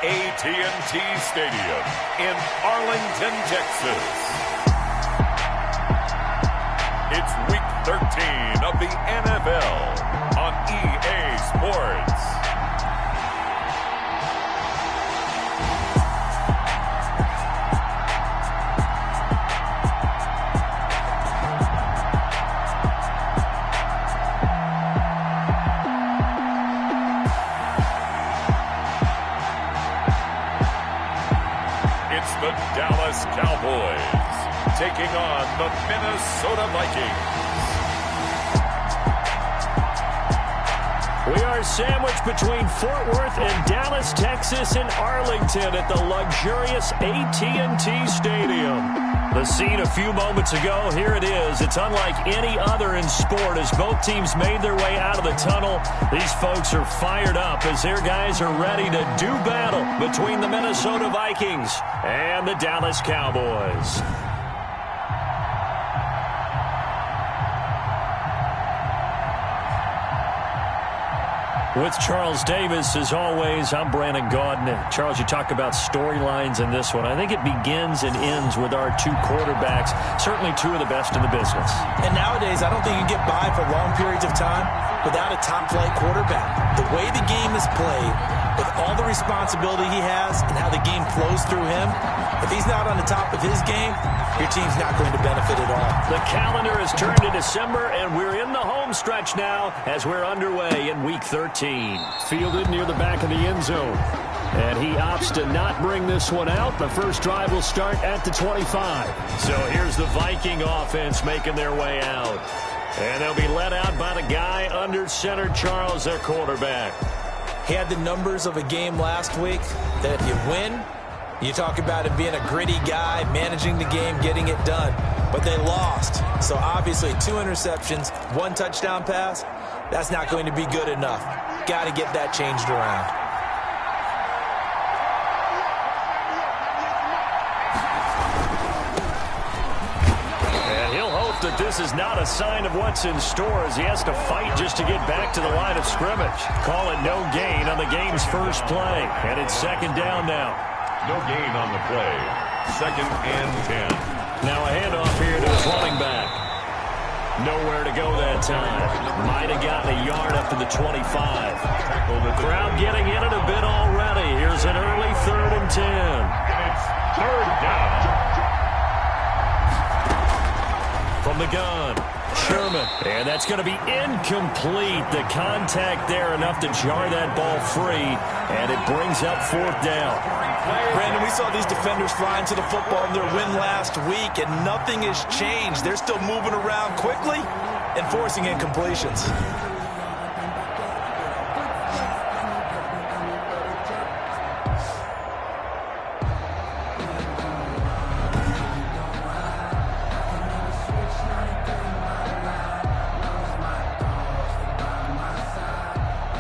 AT&T Stadium in Arlington, Texas. It's Week 13 of the NFL on EA Sports. It's the Dallas Cowboys taking on the Minnesota Vikings. We are sandwiched between Fort Worth and Dallas, Texas, and Arlington at the luxurious AT&T Stadium. The scene a few moments ago, here it is. It's unlike any other in sport as both teams made their way out of the tunnel. These folks are fired up as their guys are ready to do battle between the Minnesota Vikings and the Dallas Cowboys. With Charles Davis, as always, I'm Brandon Gaudin. Charles, you talk about storylines in this one. I think it begins and ends with our two quarterbacks, certainly two of the best in the business. And nowadays, I don't think you get by for long periods of time without a top-flight quarterback. The way the game is played, with all the responsibility he has and how the game flows through him, if he's not on the top of his game, your team's not going to benefit at all. The calendar has turned to December, and we're in the home stretch now as we're underway in Week 13. Fielded near the back of the end zone. And he opts to not bring this one out. The first drive will start at the 25. So here's the Viking offense making their way out. And they'll be led out by the guy under center, Charles, their quarterback. He had the numbers of a game last week that if you win, you talk about him being a gritty guy, managing the game, getting it done. But they lost. So obviously 2 interceptions, 1 touchdown pass, that's not going to be good enough. Got to get that changed around. And he'll hope that this is not a sign of what's in store as he has to fight just to get back to the line of scrimmage. Call it no gain on the game's first play. And it's second down now. No gain on the play. 2nd and 10. Now a handoff here to his running back. Nowhere to go that time. Might have gotten a yard up to the 25. The crowd getting in it a bit already. Here's an early 3rd and 10. And it's 3rd down. From the gun, Sherman. And that's going to be incomplete. The contact there enough to jar that ball free. And it brings up 4th down. Brandon, we saw these defenders flying to the football in their win last week, and nothing has changed. They're still moving around quickly and forcing incompletions.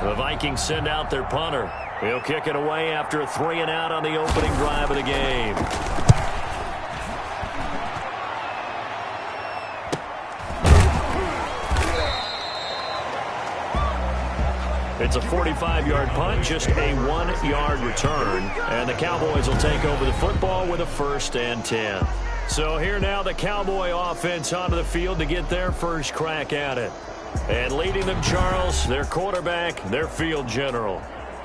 The Vikings send out their punter. He'll kick it away after a 3-and-out on the opening drive of the game. It's a 45-yard punt, just a 1-yard return. And the Cowboys will take over the football with a 1st and 10. So here now the Cowboy offense onto the field to get their first crack at it. And leading them, Charles, their quarterback, their field general.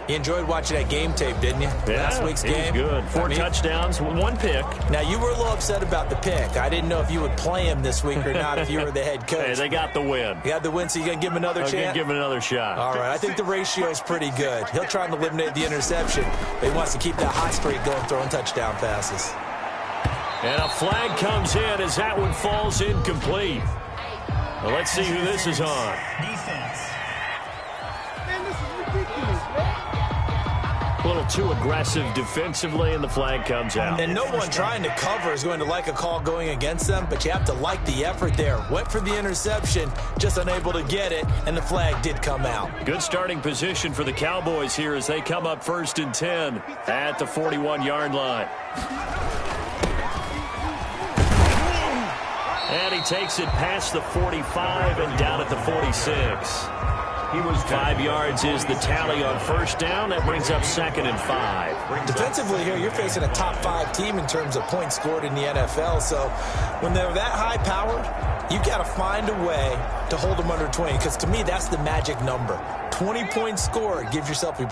You enjoyed watching that game tape, didn't you? Yeah, last week's game. It was good. 4 touchdowns, 1 pick. Now, you were a little upset about the pick. I didn't know if you would play him this week or not if you were the head coach. Hey, they got the win. You got the win, so you're going to give him another chance? I'm going to give him another shot. All right, I think the ratio is pretty good. He'll try and eliminate the interception, but he wants to keep that hot streak going, throwing touchdown passes. And a flag comes in as that one falls incomplete. Well, let's see who this is on. Defense. Man, this is ridiculous, man. A little too aggressive defensively, and the flag comes out. And no one trying to cover is going to like a call going against them, but you have to like the effort there. Went for the interception, just unable to get it, and the flag did come out. Good starting position for the Cowboys here as they come up 1st and 10 at the 41-yard line. And he takes it past the 45 and down at the 46. 5 yards is the tally on first down. That brings up 2nd and 5. Defensively here, you're facing a top 5 team in terms of points scored in the NFL. So when they're that high-powered, you've got to find a way to hold them under 20. Because to me, that's the magic number. 20 points scored, you give yourself your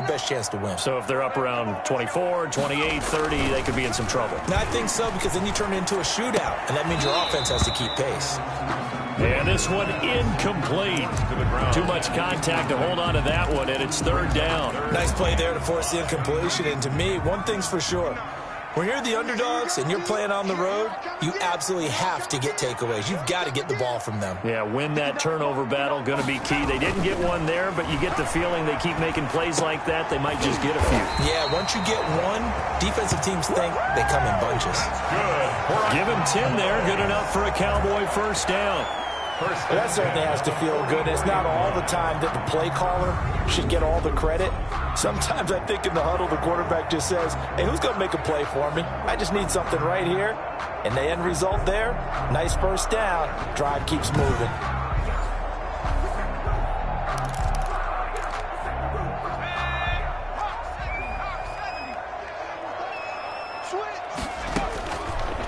best chance to win. So if they're up around 24, 28, 30, they could be in some trouble. And I think so, because then you turn it into a shootout, and that means your offense has to keep pace. And this one incomplete. Too much contact to hold on to that one, and it's 3rd down. Nice play there to force the incompletion. And to me, one thing's for sure. When you're the underdogs and you're playing on the road, you absolutely have to get takeaways. You've got to get the ball from them. Yeah, win that turnover battle, going to be key. They didn't get one there, but you get the feeling they keep making plays like that, they might just get a few. Yeah, once you get one, defensive teams think they come in bunches. Good. Give him 10 there. Good enough for a Cowboy first down. That certainly has to feel good. It's not all the time that the play caller should get all the credit. Sometimes I think in the huddle, the quarterback just says, hey, who's going to make a play for me? I just need something right here. And the end result there, nice first down. Drive keeps moving.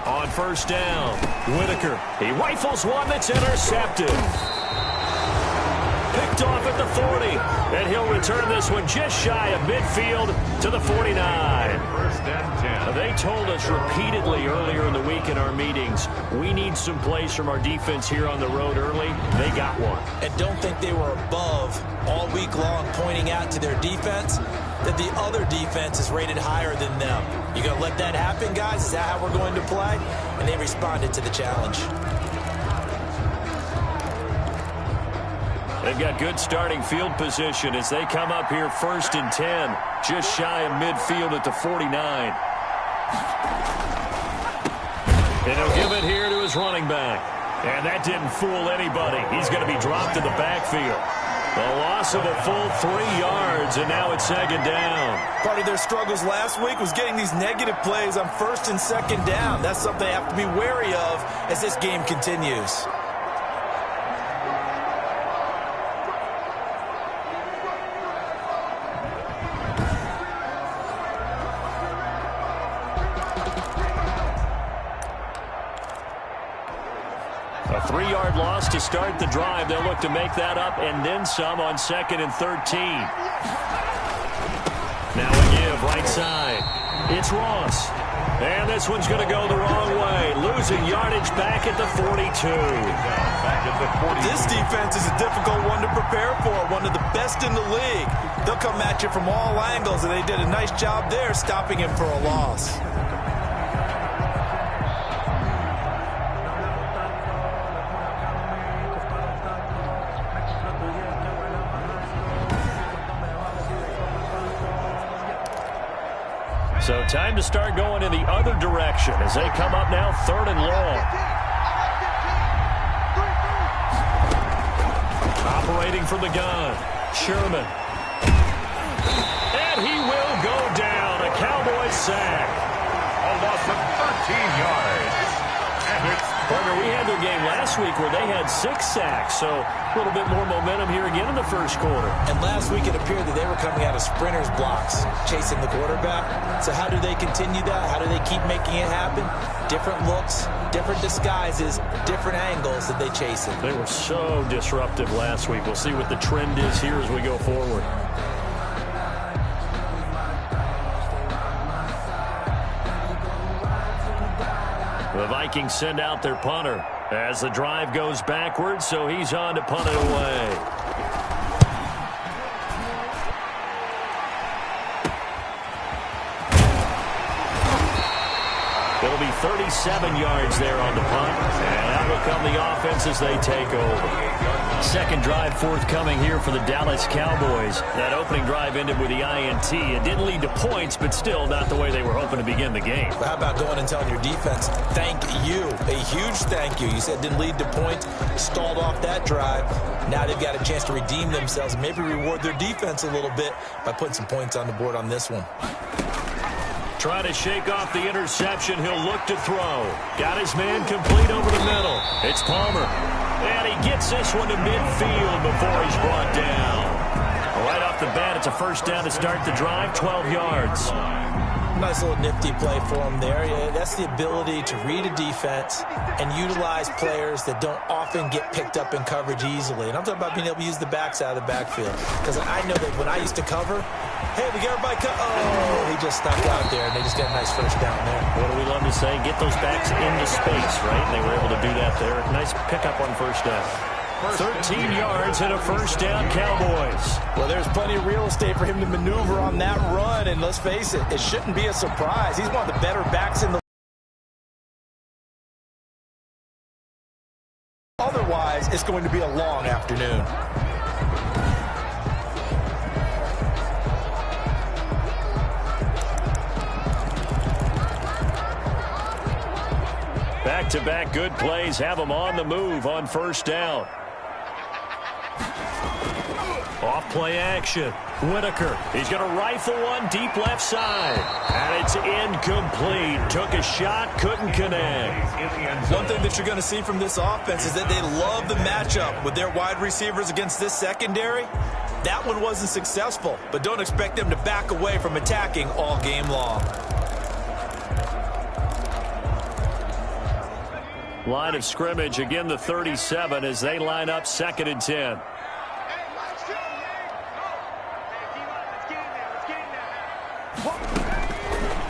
On first down, Whitaker. He rifles one that's intercepted. Picked off at the 40. And he'll return this one just shy of midfield to the 49. First and 10. They told us repeatedly earlier in the week in our meetings, we need some plays from our defense here on the road early. They got one. And don't think they were above all week long pointing out to their defense that the other defense is rated higher than them. You going to let that happen, guys? Is that how we're going to play? And they responded to the challenge. They've got good starting field position as they come up here 1st and 10, just shy of midfield at the 49. And he'll give it here to his running back. And that didn't fool anybody. He's going to be dropped in the backfield. The loss of a full 3 yards, and now it's 2nd down. Part of their struggles last week was getting these negative plays on 1st and 2nd down. That's something they have to be wary of as this game continues. A 3-yard loss to start the drive. They'll look to make that up and then some on 2nd and 13. Now a give right side. It's Ross. And this one's going to go the wrong way. Losing yardage back at the 42. This defense is a difficult one to prepare for. One of the best in the league. They'll come at you from all angles, and they did a nice job there stopping him for a loss. So time to start going in the other direction as they come up now 3rd and long. Operating from the gun, Sherman. And he will go down. A Cowboys sack. A loss of 13 yards. And it's Partner, we had their game last week where they had 6 sacks, so a little bit more momentum here again in the first quarter. And last week it appeared that they were coming out of sprinters blocks, chasing the quarterback. So how do they continue that? How do they keep making it happen? Different looks, different disguises, different angles that they chase it. They were so disruptive last week. We'll see what the trend is here as we go forward. The Vikings send out their punter as the drive goes backwards, so he's on to punt it away. It'll be 37 yards there on the punt, and out will come the offense as they take over. Second drive forthcoming here for the Dallas Cowboys. That opening drive ended with the INT. It didn't lead to points, but still not the way they were hoping to begin the game. But how about going and telling your defense, thank you, a huge thank you. You said didn't lead to points, stalled off that drive. Now they've got a chance to redeem themselves and maybe reward their defense a little bit by putting some points on the board on this one. Trying to shake off the interception. He'll look to throw. Got his man complete over the middle. It's Palmer. And he gets this one to midfield before he's brought down. Right off the bat, it's a first down to start the drive, 12 yards. Nice little nifty play for him there. Yeah, that's the ability to read a defense and utilize players that don't often get picked up in coverage easily. And I'm talking about being able to use the backs out of the backfield. Because I know that when I used to cover, hey, we got everybody oh, he just stuck out there, and they just get a nice first down there. What do we love to say? Get those backs into space, right? And they were able to do that there. Nice pickup on first down. 13 yards and a first down, Cowboys. Well, there's plenty of real estate for him to maneuver on that run, and let's face it, it shouldn't be a surprise. He's one of the better backs in the otherwise, it's going to be a long afternoon. Back-to-back good plays have him on the move on first down. Off play action. Whitaker. He's going to rifle one deep left side. And it's incomplete. Took a shot, couldn't connect. One thing that you're going to see from this offense is that they love the matchup with their wide receivers against this secondary. That one wasn't successful, but don't expect them to back away from attacking all game long. Line of scrimmage, again the 37 as they line up 2nd and 10.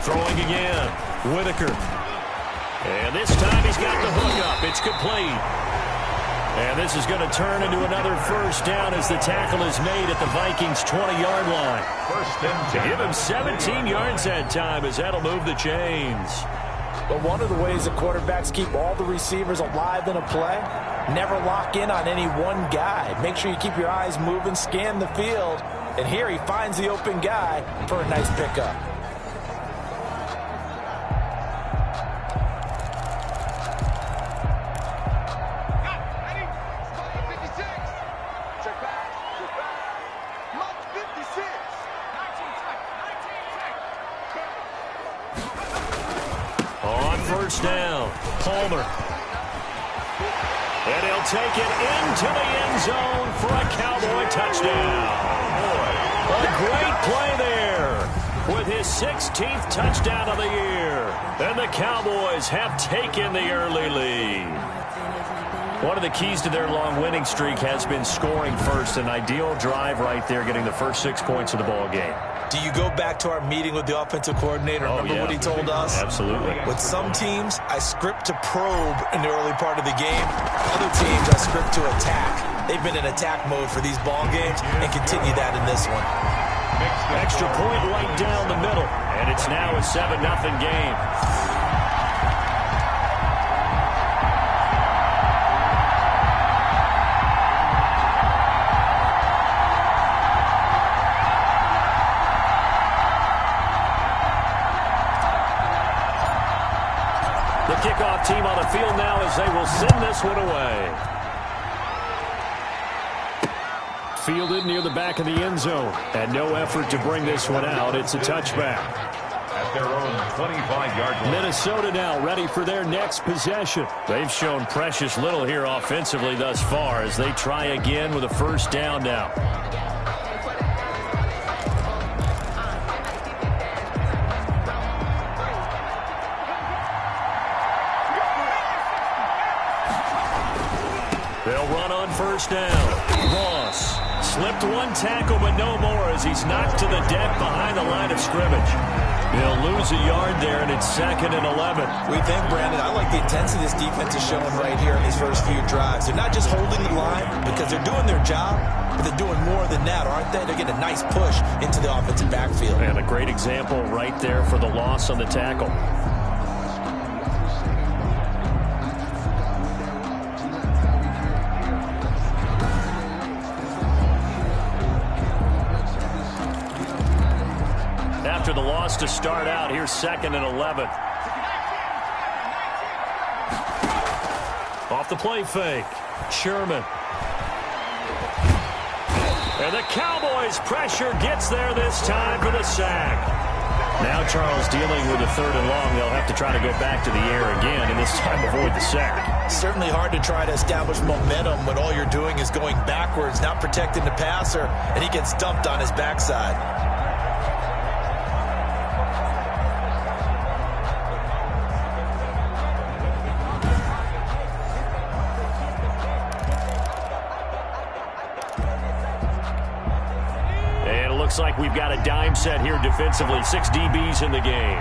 Throwing again. Whitaker. And this time he's got the hook up. It's complete. And this is going to turn into another first down as the tackle is made at the Vikings' 20-yard line. To give him 17 yards that time as that'll move the chains. But one of the ways that quarterbacks keep all the receivers alive in a play, never lock in on any one guy. Make sure you keep your eyes moving, scan the field, and here he finds the open guy for a nice pickup. First down, Palmer. And he'll take it into the end zone for a Cowboy touchdown. A great play there with his 16th touchdown of the year. And the Cowboys have taken the early lead. One of the keys to their long winning streak has been scoring first. An ideal drive right there, getting the first 6 points of the ball game. Do you go back to our meeting with the offensive coordinator? Remember what he told us? Absolutely. With some teams, I script to probe in the early part of the game. Other teams, I script to attack. They've been in attack mode for these ball games and continue that in this one. Extra point right down the middle. And it's now a 7-0 game. Kickoff team on the field now as they will send this one away. Fielded near the back of the end zone. And no effort to bring this one out. It's a touchback. At their own 25-yard line. Minnesota now ready for their next possession. They've shown precious little here offensively thus far as they try again with a first down now. They'll run on first down. Ross slipped one tackle, but no more as he's knocked to the deck behind the line of scrimmage. He'll lose a yard there, and it's 2nd and 11. We think, Brandon, I like the intensity this defense is showing right here in these first few drives. They're not just holding the line because they're doing their job, but they're doing more than that, aren't they? They're getting a nice push into the offensive backfield. And a great example right there for the loss on the tackle. After the loss to start out, here's 2nd and 11. Off the play fake. Sherman. And the Cowboys pressure gets there this time for the sack. Now Charles dealing with a 3rd and long. They'll have to try to go back to the air again, and this time avoid the sack. Certainly hard to try to establish momentum when all you're doing is going backwards, not protecting the passer, and he gets dumped on his backside. Looks like we've got a dime set here defensively. 6 DBs in the game.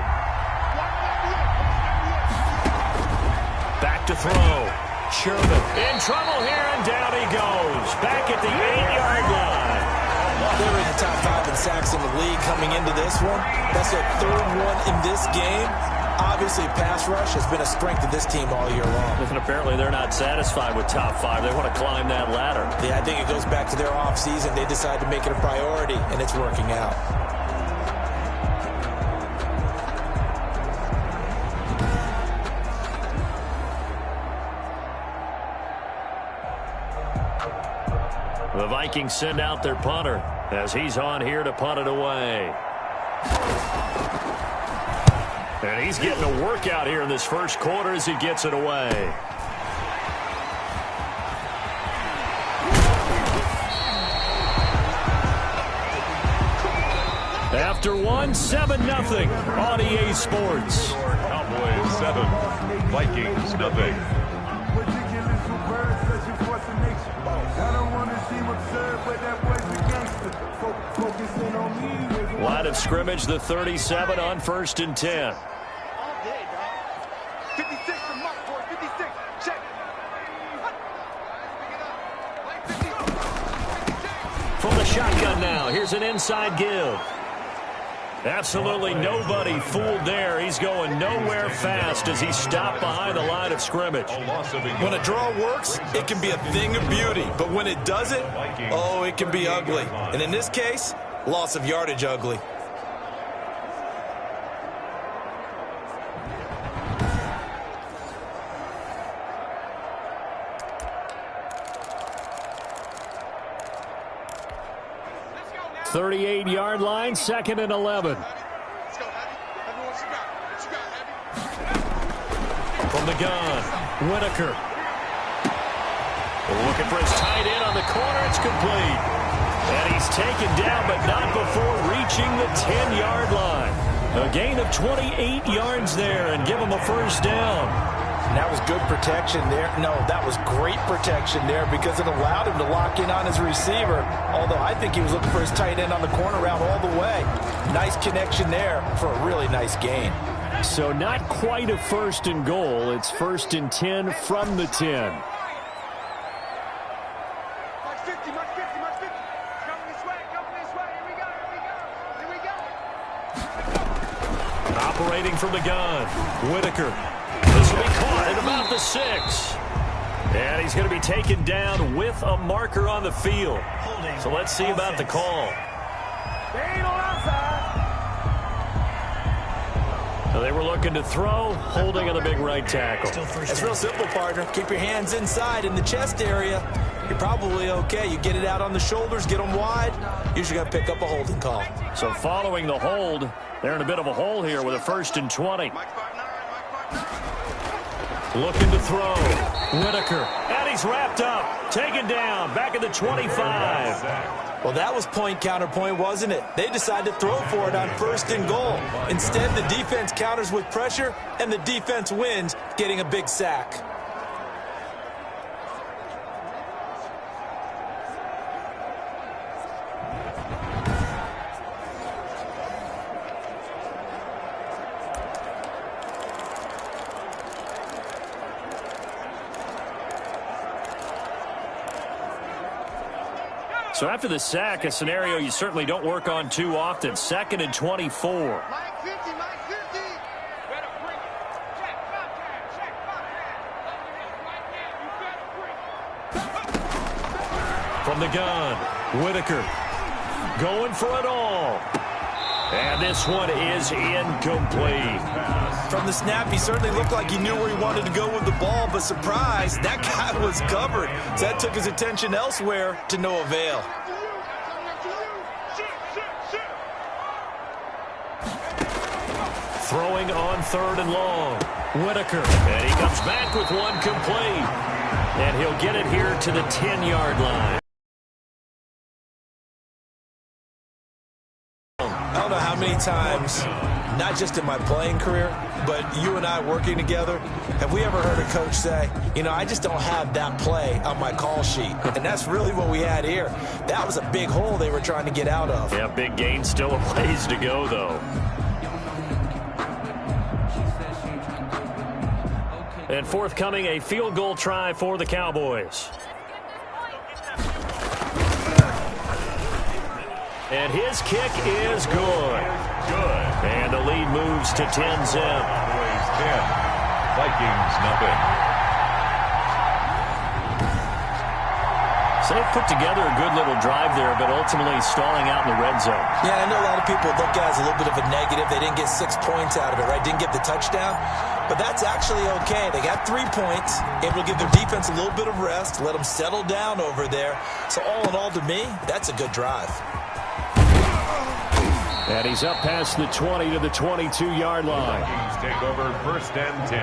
Back to throw. Sherman in trouble here, and down he goes. Back at the 8-yard line. They're in the top 5 in sacks in the league coming into this one. That's their 3rd one in this game. Obviously, pass rush has been a strength of this team all year long. And apparently they're not satisfied with top 5. They want to climb that ladder. Yeah, I think it goes back to their offseason. They decided to make it a priority, and it's working out. The Vikings send out their punter as he's on here to punt it away. And he's getting a workout here in this first quarter as he gets it away. After 7-0 on EA Sports. Cowboys 7, Vikings nothing. Line of scrimmage, the 37 on 1st and 10. 56 to Mark, 56. Check. From the shotgun now, here's an inside give. Absolutely nobody fooled there. He's going nowhere fast as he's stopped behind the line of scrimmage. When a draw works, it can be a thing of beauty. But when it doesn't, oh, it can be ugly. And in this case, loss of yardage ugly. The 38-yard line, 2nd and 11. From the gun, Whitaker. Looking for his tight end on the corner. It's complete. And he's taken down, but not before reaching the 10-yard line. A gain of 28 yards there and give him a 1st down. And that was good protection there. No, that was great protection there because it allowed him to lock in on his receiver. Although I think he was looking for his tight end on the corner route all the way. Nice connection there for a really nice gain. So not quite a 1st and goal. It's 1st and 10 from the 10. Operating from the gun, Whitaker. This will be caught at about the 6. And he's going to be taken down with a marker on the field. So let's see about the call. So they were looking to throw, holding on the big right tackle. It's real simple, partner. Keep your hands inside in the chest area. You're probably okay. You get it out on the shoulders, get them wide. Usually going to pick up a holding call. So following the hold, they're in a bit of a hole here with a 1st and 20. Looking to throw. Whitaker. And he's wrapped up. Taken down. Back at the 25. Well, that was point counterpoint, wasn't it? They decided to throw for it on 1st and goal. Instead, the defense counters with pressure, and the defense wins, getting a big sack. So after the sack, a scenario you certainly don't work on too often. 2nd and 24. From the gun, Whitaker going for it all. And this one is incomplete. From the snap, he certainly looked like he knew where he wanted to go with the ball, but surprise, that guy was covered. So that took his attention elsewhere to no avail. Throwing on 3rd and long. Whitaker. And he comes back with one complete. And he'll get it here to the 10-yard line. I don't know how many times, not just in my playing career, but you and I working together, have we ever heard a coach say, you know, I just don't have that play on my call sheet. And that's really what we had here. That was a big hole they were trying to get out of. Yeah, big gain, still a ways to go, though. And forthcoming, a field goal try for the Cowboys. And his kick is good. Good. And the lead moves to 10-zip. Cowboys 10. Vikings nothing. So they've put together a good little drive there, but ultimately stalling out in the red zone. Yeah, I know a lot of people look at it as a little bit of a negative. They didn't get 6 points out of it, right? Didn't get the touchdown. But that's actually okay. They got 3 points. Able to give their defense a little bit of rest, let them settle down over there. So all in all, to me, that's a good drive. And he's up past the 20 to the 22-yard line. Vikings take over 1st and 10.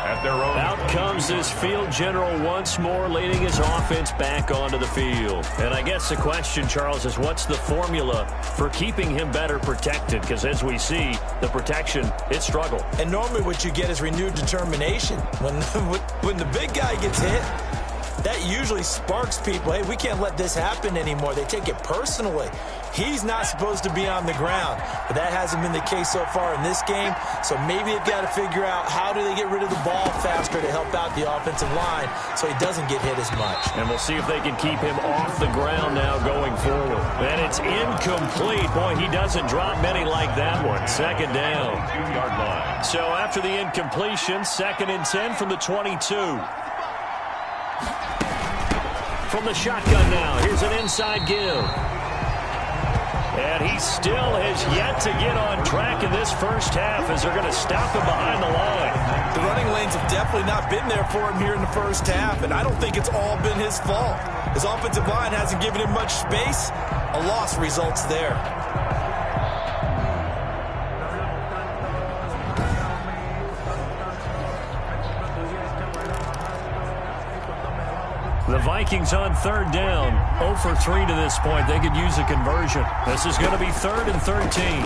At their own. Out comes this field general once more, leading his offense back onto the field. And I guess the question, Charles, is what's the formula for keeping him better protected? Because as we see, the protection, it struggled. And normally what you get is renewed determination. When the big guy gets hit, that usually sparks people. Hey, we can't let this happen anymore. They take it personally. He's not supposed to be on the ground, but that hasn't been the case so far in this game. So maybe they've got to figure out how do they get rid of the ball faster to help out the offensive line so he doesn't get hit as much. And we'll see if they can keep him off the ground now going forward. And it's incomplete. Boy, he doesn't drop many like that one. 2nd down. 2-yard line. So after the incompletion, 2nd and 10 from the 22. From the shotgun now, here's an inside give. And he still has yet to get on track in this first half as they're going to stop him behind the line. The running lanes have definitely not been there for him here in the first half, and I don't think it's all been his fault. His offensive line hasn't given him much space. A loss results there. The Vikings on 3rd down, 0 for 3 to this point. They could use a conversion. This is going to be 3rd and 13.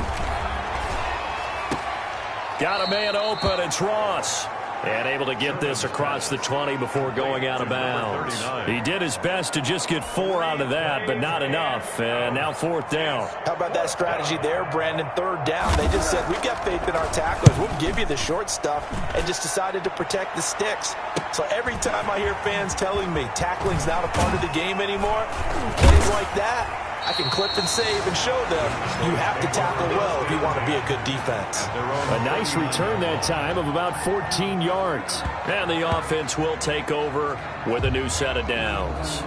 Got a man open. It's Ross. And able to get this across the 20 before going out of bounds. He did his best to just get 4 out of that, but not enough. And now 4th down. How about that strategy there, Brandon? 3rd down. They just said, we've got faith in our tacklers. We'll give you the short stuff, and just decided to protect the sticks. So every time I hear fans telling me tackling's not a part of the game anymore, plays like that, I can clip and save and show them you have to tackle well if you want to be a good defense. A nice return that time of about 14 yards. And the offense will take over with a new set of downs.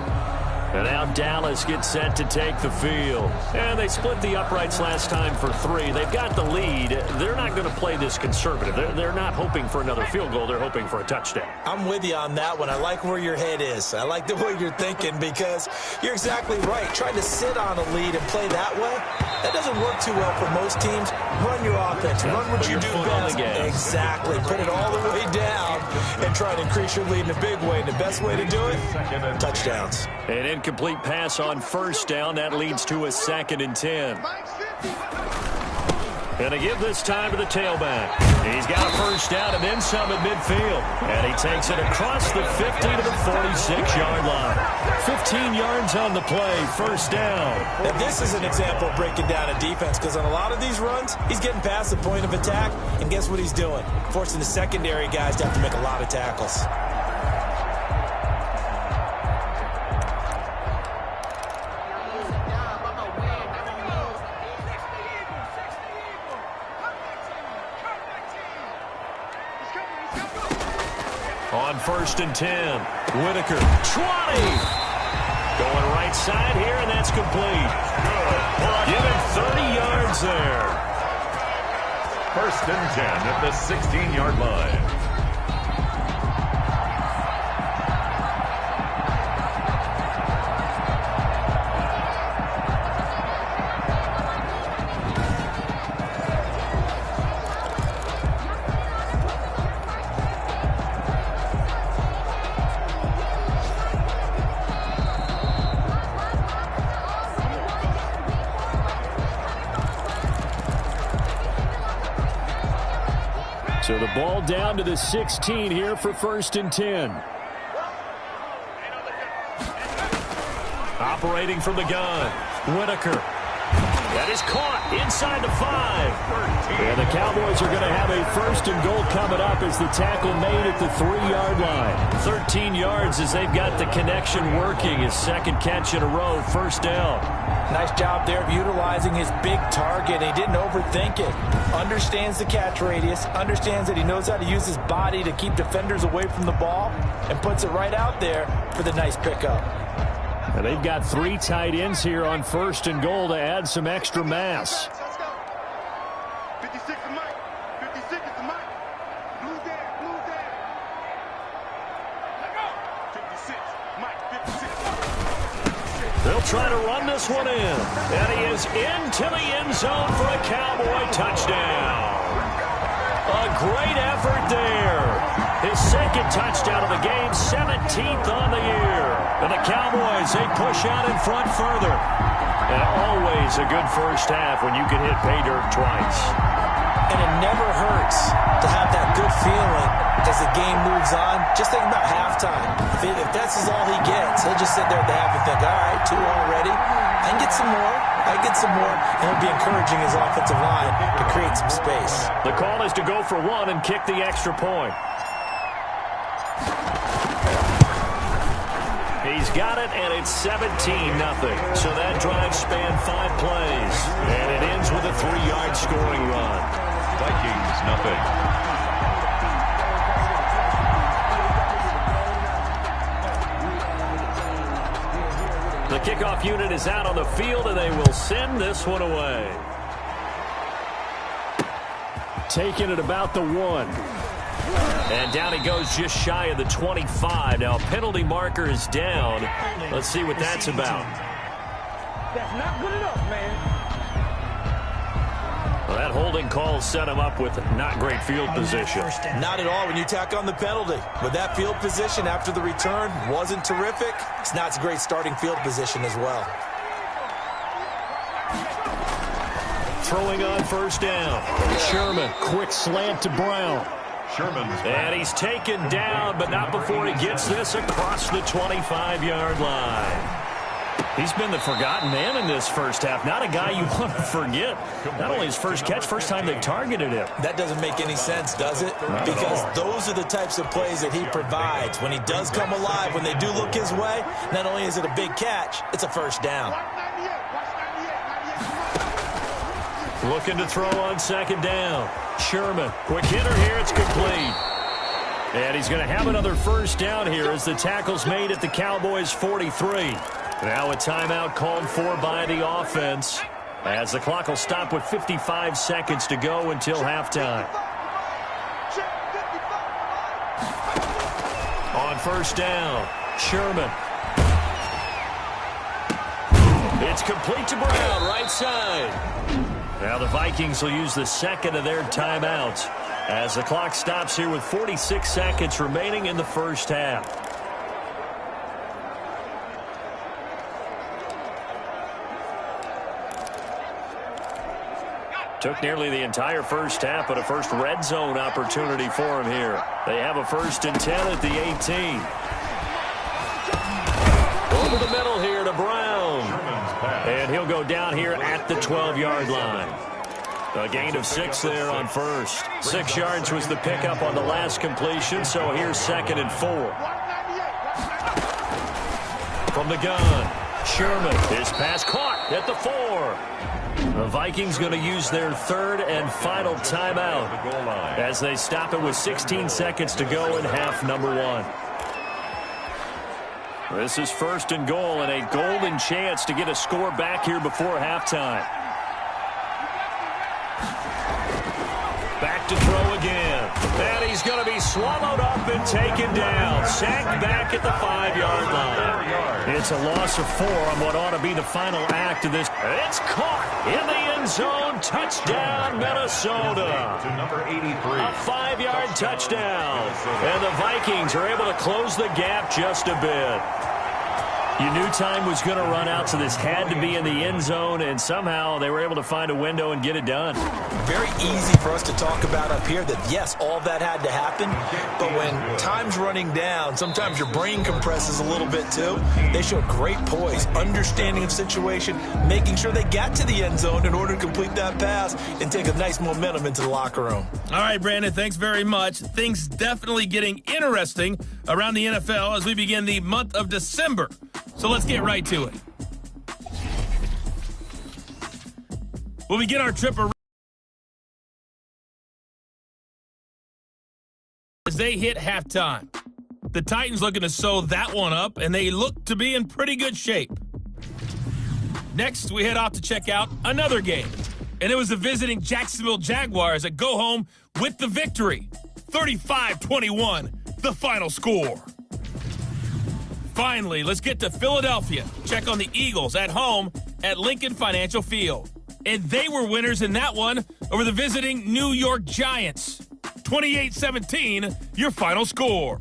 And now Dallas gets set to take the field. And they split the uprights last time for 3. They've got the lead. They're not going to play this conservative. They're not hoping for another field goal. They're hoping for a touchdown. I'm with you on that one. I like where your head is. I like the way you're thinking because you're exactly right. Trying to sit on a lead and play that way, that doesn't work too well for most teams. Run your offense. Run what you do best. Exactly. Put it all the way down and try to increase your lead in a big way. And the best way to do it, touchdowns. An incomplete pass on 1st down. That leads to a 2nd and 10. And they give this time to the tailback. He's got a 1st down and then some at midfield. And he takes it across the 50 to the 46-yard line. 15 yards on the play, 1st down. Now this is an example of breaking down a defense because on a lot of these runs, he's getting past the point of attack. And guess what he's doing? Forcing the secondary guys to have to make a lot of tackles. On 1st and 10, Whitaker, 20. Going right side here, and that's complete. Give him 30 yards there. 1st and 10 at the 16-yard line. So the ball down to the 16 here for 1st and 10. Operating from the gun, Whitaker. That is caught inside the 5. And the Cowboys are going to have a 1st and goal coming up as the tackle made at the 3-yard line. 13 yards as they've got the connection working. His 2nd catch in a row, 1st down. Nice job there of utilizing his big target. He didn't overthink it. Understands the catch radius. Understands that he knows how to use his body to keep defenders away from the ball. And puts it right out there for the nice pickup. And they've got 3 tight ends here on 1st and goal to add some extra mass. 56 is Mike. 56 is Mike. Blue there, blue there. Let go. 56, Mike, 56. They'll try to run this one in. And he is into the end zone for a Cowboy touchdown. A great effort there. His 2nd touchdown of the game, 17th on the year. And the Cowboys, they push out in front further. And always a good first half when you can hit pay dirt twice. And it never hurts to have that good feeling as the game moves on. Just think about halftime. If that's all he gets, he'll just sit there at the half and think, all right, 2 already. I can get some more. I get some more. And he'll be encouraging his offensive line to create some space. The call is to go for 1 and kick the extra point. He's got it, and it's 17-0. So that drive spanned 5 plays. And it ends with a 3-yard scoring run. Vikings, nothing. The kickoff unit is out on the field, and they will send this one away. Taking it about the 1. And down he goes just shy of the 25. Now, a penalty marker is down. Let's see what that's about. That's not good enough, man. Well, that holding call set him up with not great field position. Not at all when you tack on the penalty. But that field position after the return wasn't terrific. It's not a great starting field position as well. Throwing on 1st down. Sherman, quick slant to Brown. And he's taken down, but not before he gets this across the 25-yard line. He's been the forgotten man in this first half. Not a guy you want to forget. Not only his first catch, first time they targeted him. That doesn't make any sense, does it? Because those are the types of plays that he provides. When he does come alive, when they do look his way, not only is it a big catch, it's a 1st down. Looking to throw on 2nd down. Sherman, quick hitter here, it's complete. And he's going to have another 1st down here as the tackle's made at the Cowboys' 43. Now a timeout called for by the offense as the clock will stop with 55 seconds to go until halftime. On 1st down, Sherman. It's complete to Brown, right side. Now the Vikings will use the 2nd of their timeouts as the clock stops here with 46 seconds remaining in the first half. Took nearly the entire first half, but a first red zone opportunity for him here. They have a 1st and 10 at the 18. Over the middle here to Brown. And he'll go down here at the 12-yard line. A gain of 6 there on 1st. 6 yards was the pickup on the last completion, so here's 2nd and 4. From the gun, Sherman. His pass caught at the 4. The Vikings going to use their 3rd and final timeout as they stop it with 16 seconds to go in half number 1. This is 1st and goal and a golden chance to get a score back here before halftime. Back to throw again. And he's going to be swallowed up and taken down. Sacked back at the 5-yard line. It's a loss of 4 on what ought to be the final act of this. It's caught in the end zone. Touchdown, Minnesota. To number 83. A 5-yard touchdown. And the Vikings are able to close the gap just a bit. You knew time was going to run out, so this had to be in the end zone, and somehow they were able to find a window and get it done. Very easy for us to talk about up here that, yes, all that had to happen, but when time's running down, sometimes your brain compresses a little bit too. They showed great poise, understanding of situation, making sure they got to the end zone in order to complete that pass and take a nice momentum into the locker room. All right, Brandon, thanks very much. Things definitely getting interesting around the NFL as we begin the month of December. So let's get right to it. We'll begin our trip around as they hit halftime. The Titans looking to sew that one up, and they look to be in pretty good shape. Next, we head off to check out another game. And it was the visiting Jacksonville Jaguars that go home with the victory. 35-21, the final score. Finally, let's get to Philadelphia. Check on the Eagles at home at Lincoln Financial Field. And they were winners in that one over the visiting New York Giants. 28-17, your final score.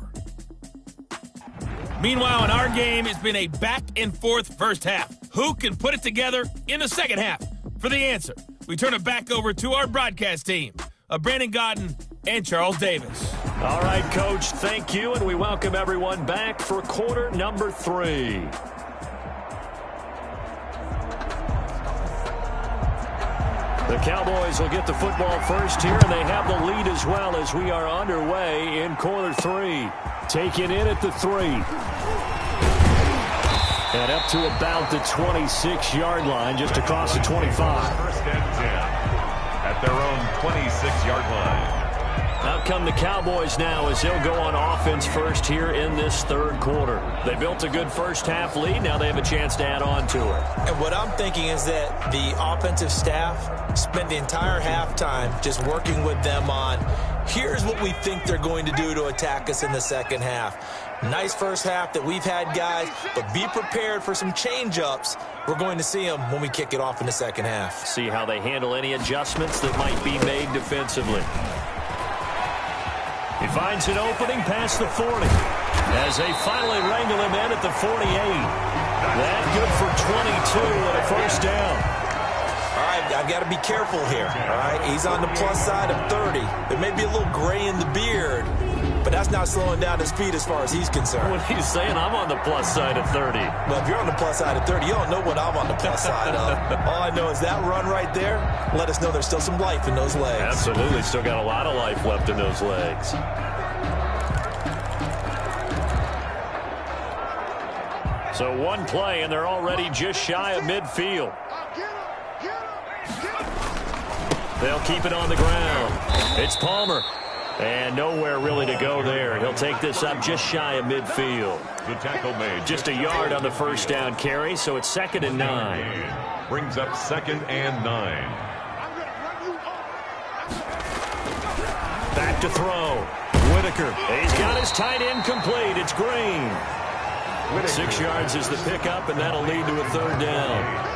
Meanwhile, in our game, it's been a back-and-forth first half. Who can put it together in the second half? For the answer, we turn it back over to our broadcast team of Brandon Godden and Charles Davis. All right, Coach, thank you, and we welcome everyone back for quarter number 3. The Cowboys will get the football first here, and they have the lead as well as we are underway in quarter 3. Taken in at the 3. And up to about the 26-yard line, just across the 25. First and 10 at their own 26-yard line. Out come the Cowboys now as they'll go on offense first here in this third quarter. They built a good first half lead. Now they have a chance to add on to it. And what I'm thinking is that the offensive staff spent the entire halftime just working with them on, here's what we think they're going to do to attack us in the second half. Nice first half that we've had, guys, but be prepared for some change-ups. We're going to see them when we kick it off in the second half. See how they handle any adjustments that might be made defensively. He finds an opening past the 40 as they finally wrangle him in at the 48. That good for 22 and a first down. All right, I've got to be careful here, all right? He's on the plus side of 30. There may be a little gray in the beard, but that's not slowing down his feet as far as he's concerned. What he's saying, I'm on the plus side of 30. Well, if you're on the plus side of 30, you don't know what I'm on the plus side of. All I know is that run right there let us know there's still some life in those legs. Absolutely, still got a lot of life left in those legs. So one play, and they're already just shy of midfield. They'll keep it on the ground. It's Palmer. And nowhere really to go there. He'll take this up just shy of midfield. The tackle made. Just a yard on the first down carry, so it's 2nd and 9. Brings up 2nd and 9. Back to throw. Whitaker. He's got his tight end complete. It's Green. 6 yards is the pickup, and that'll lead to a third down.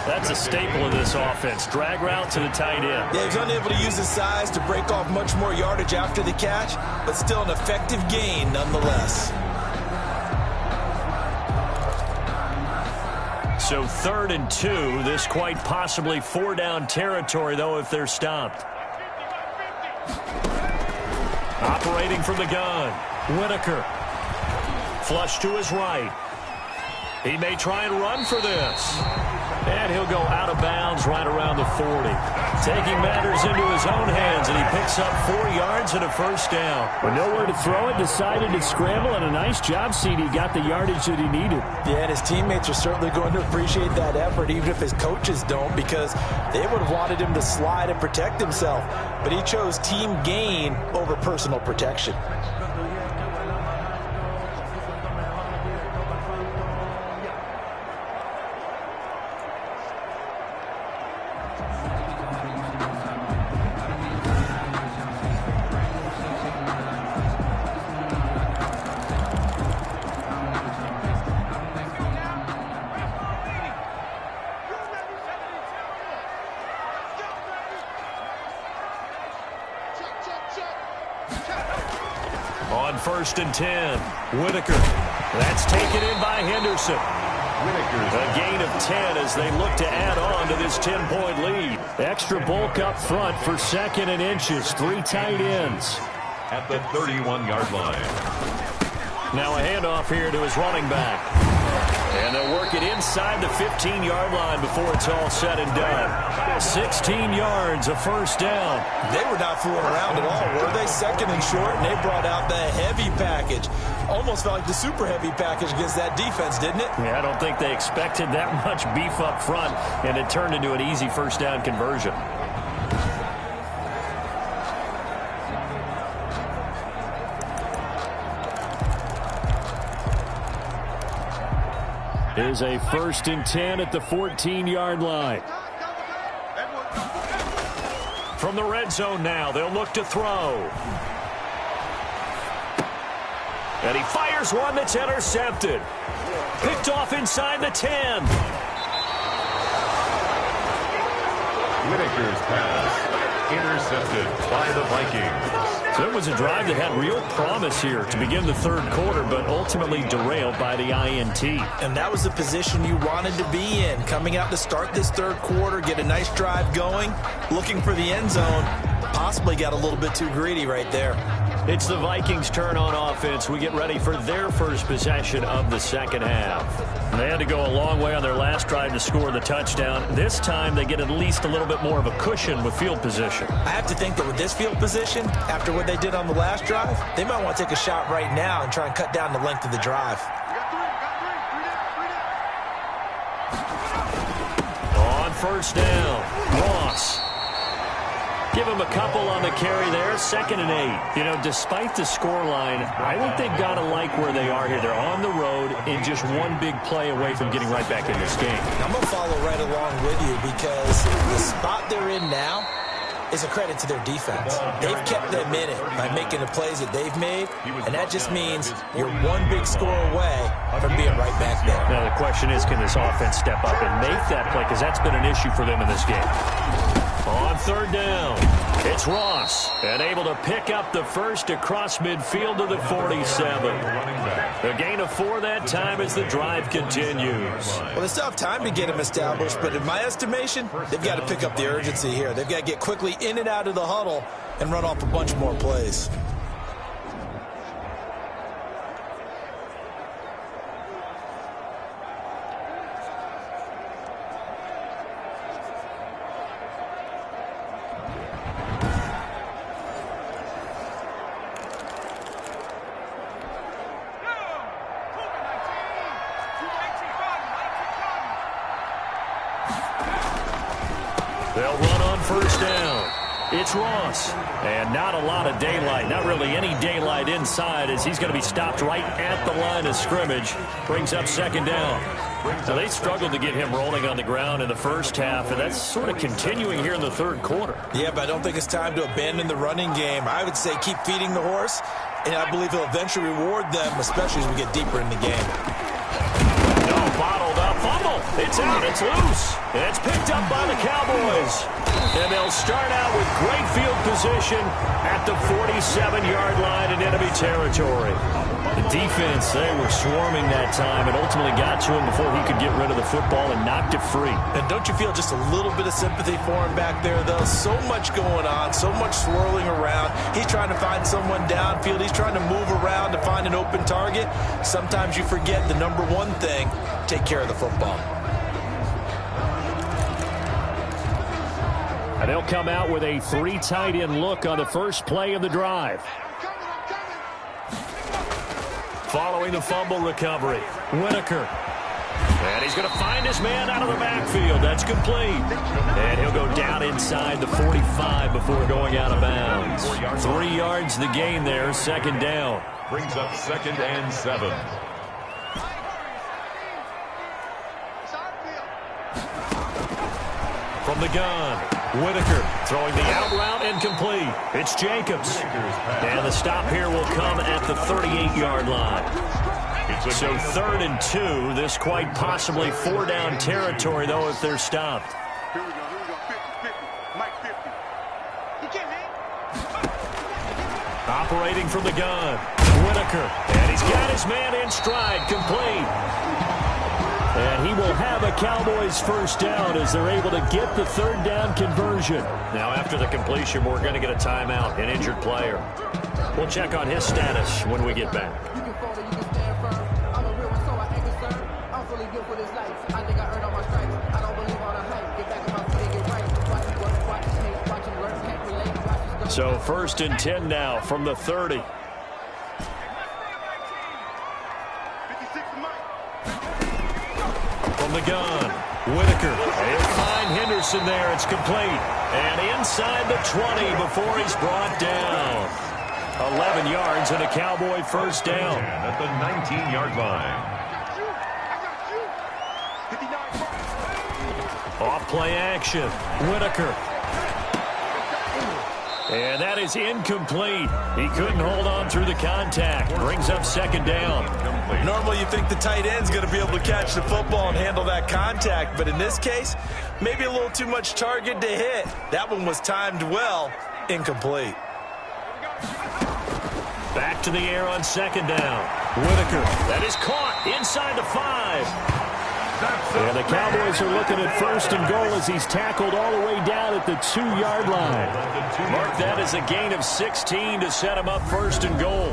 That's a staple of this offense. Drag route to the tight end. Yeah, he's unable to use his size to break off much more yardage after the catch, but still an effective gain nonetheless. So 3rd and 2. This quite possibly 4-down territory, though, if they're stopped. Operating from the gun. Whitaker. Flush to his right. He may try and run for this. And he'll go out of bounds right around the 40. Taking matters into his own hands, and he picks up 4 yards and a first down. With nowhere to throw it, decided to scramble, and a nice job, CD. Got the yardage that he needed. Yeah, and his teammates are certainly going to appreciate that effort, even if his coaches don't, because they would have wanted him to slide and protect himself. But he chose team gain over personal protection. On 1st and 10, Whitaker. That's taken in by him Henderson. A gain of 10 as they look to add on to this 10-point lead. Extra bulk up front for 2nd and inches. 3 tight ends. At the 31-yard line. Now a handoff here to his running back. And they'll work it inside the 15-yard line before it's all said and done. 16 yards, a first down. They were not fooling around at all, were they? 2nd and short, and they brought out the heavy package. Almost felt like the super heavy package against that defense, didn't it? Yeah, I don't think they expected that much beef up front, and it turned into an easy first down conversion. Is a 1st and 10 at the 14-yard line. From the red zone now, they'll look to throw. And he fires one that's intercepted. Picked off inside the 10. Whitaker's pass intercepted by the Vikings. So it was a drive that had real promise here to begin the 3rd quarter, but ultimately derailed by the INT. And that was the position you wanted to be in, coming out to start this 3rd quarter, get a nice drive going, looking for the end zone. Possibly got a little bit too greedy right there. It's the Vikings' turn on offense. We get ready for their first possession of the 2nd half. They had to go a long way on their last drive to score the touchdown. This time they get at least a little bit more of a cushion with field position. I have to think that with this field position, after what they did on the last drive, they might want to take a shot right now and try and cut down the length of the drive. On first down, Ross. Give him a couple on the carry there, 2nd and 8. You know, despite the scoreline, I think they've got to like where they are here. They're on the road and just one big play away from getting right back in this game. I'm going to follow right along with you because the spot they're in now is a credit to their defense. They've kept them in it by making the plays that they've made, and that just means you're one big score away from being right back there. Now, the question is, can this offense step up and make that play? Because that's been an issue for them in this game. On 3rd down, it's Ross, and able to pick up the first across midfield to the 47. A gain of 4 that time as the drive continues. Well, they still have time to get him established, but in my estimation, they've got to pick up the urgency here. They've got to get quickly in and out of the huddle and run off a bunch more plays. They'll run on first down. It's Ross. And not a lot of daylight. Not really any daylight inside as he's going to be stopped right at the line of scrimmage. Brings up 2nd down. Now, they struggled to get him rolling on the ground in the first half, and that's sort of continuing here in the 3rd quarter. Yeah, but I don't think it's time to abandon the running game. I would say keep feeding the horse, and I believe he'll eventually reward them, especially as we get deeper in the game. No, bottled up. Fumble. It's out. It's loose. And it's picked up by the Cowboys. And they'll start out with great field position at the 47-yard line in enemy territory. The defense, they were swarming that time and ultimately got to him before he could get rid of the football and knocked it free. And don't you feel just a little bit of sympathy for him back there, though? So much going on, so much swirling around. He's trying to find someone downfield. He's trying to move around to find an open target. Sometimes you forget the number one thing, take care of the football. And they'll come out with a 3 tight end look on the first play of the drive. Following the fumble recovery, Whitaker. And he's going to find his man out of the backfield. That's complete. And he'll go down inside the 45 before going out of bounds. 3 yards the gain there, 2nd down. Brings up 2nd and 7. From the gun, Whitaker throwing the out route incomplete. It's Jacobs. And the stop here will come at the 38-yard line. So 3rd and 2. This quite possibly 4-down territory, though, if they're stopped. Here we go. 50, Mike 50. He can't hang. Operating from the gun, Whitaker. And he's got his man in stride, complete. a Cowboys first down as they're able to get the third down conversion. Now, after the completion, we're going to get a timeout, an injured player. We'll check on his status when we get back. So 1st and 10 now from the 30. From the gun, Whitaker. He'll find Henderson there. It's complete. And inside the 20 before he's brought down. 11 yards and a Cowboy first down. At the 19-yard line. Off play action. Whitaker. And that is incomplete. He couldn't hold on through the contact. Brings up second down. Normally you think the tight end's going to be able to catch the football and handle that contact, but in this case, maybe a little too much target to hit. That one was timed well. Incomplete. Back to the air on second down. Whitaker. That is caught inside the 5. And the Cowboys are looking at 1st and goal as he's tackled all the way down at the 2-yard line. Mark that as a gain of 16 to set him up 1st and goal.